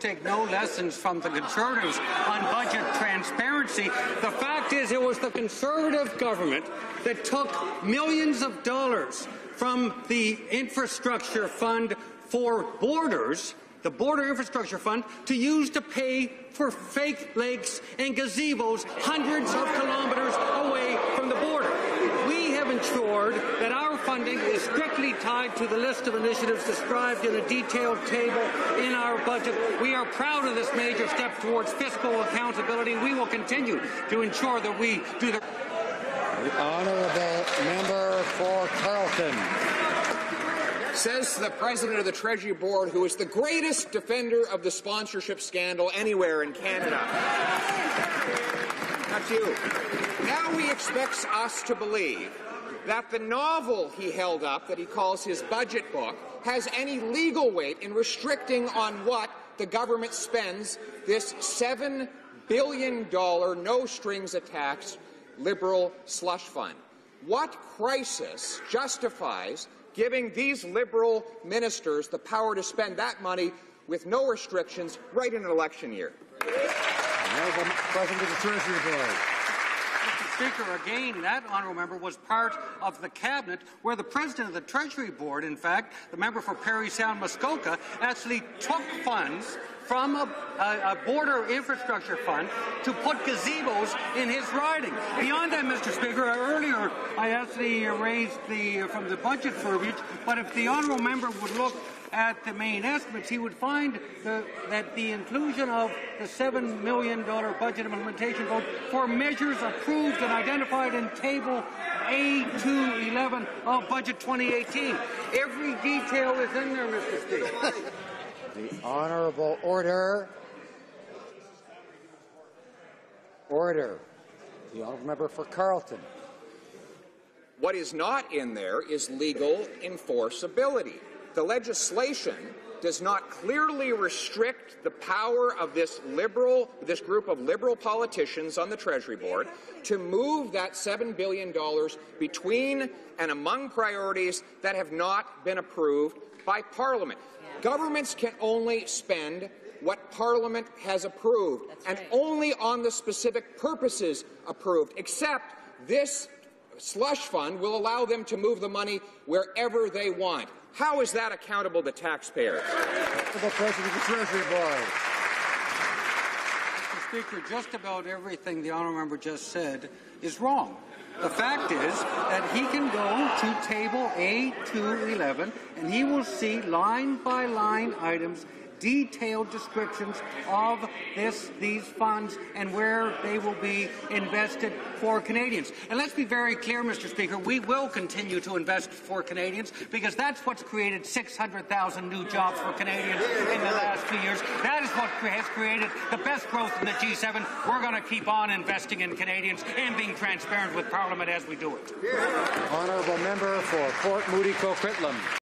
take no lessons from the Conservatives on budget transparency. The fact is, it was the Conservative government that took millions of dollars from the infrastructure fund for borders, the Border Infrastructure Fund, to use to pay for fake lakes and gazebos hundreds of kilometres away from the border. We have ensured that our funding is strictly tied to the list of initiatives described in a detailed table in our budget. We are proud of this major step towards fiscal accountability. We will continue to ensure that we do the... The honourable member for Carleton. Says the president of the Treasury Board, who is the greatest defender of the sponsorship scandal anywhere in Canada. That's you. Now he expects us to believe that the novel he held up, that he calls his budget book, has any legal weight in restricting on what the government spends this $7 billion no-strings-attached Liberal slush fund. What crisis justifies giving these Liberal ministers the power to spend that money with no restrictions right in an election year? President of the Treasury Board. Mr. Speaker, again, that honourable member was part of the cabinet where the president of the Treasury Board, in fact, the member for Parry Sound Muskoka, actually took funds from a border infrastructure fund to put gazebos in his riding. Beyond that, Mr. Speaker, earlier I actually raised from the budget verbiage, but if the honourable member would look at the main estimates, he would find that the inclusion of the $7 million budget implementation vote for measures approved and identified in Table A211 of Budget 2018. Every detail is in there, Mr. Speaker. The honourable order. Order. The honourable member for Carleton. What is not in there is legal enforceability. The legislation does not clearly restrict the power of this group of Liberal politicians on the Treasury Board to move that $7 billion between and among priorities that have not been approved by Parliament. Governments can only spend what Parliament has approved, and only on the specific purposes approved, except this slush fund will allow them to move the money wherever they want. How is that accountable to taxpayers? The President of the Treasury Board. Mr. Speaker, just about everything the honourable member just said is wrong. The fact is that he can go to Table A211 and he will see line-by-line items, detailed descriptions of these funds and where they will be invested for Canadians. And let's be very clear, Mr. Speaker, we will continue to invest for Canadians because that's what's created 600,000 new jobs for Canadians in the last 2 years. That is what has created the best growth in the G7. We're going to keep on investing in Canadians and being transparent with Parliament as we do it. Honourable member for Fort Moody Coquitlam.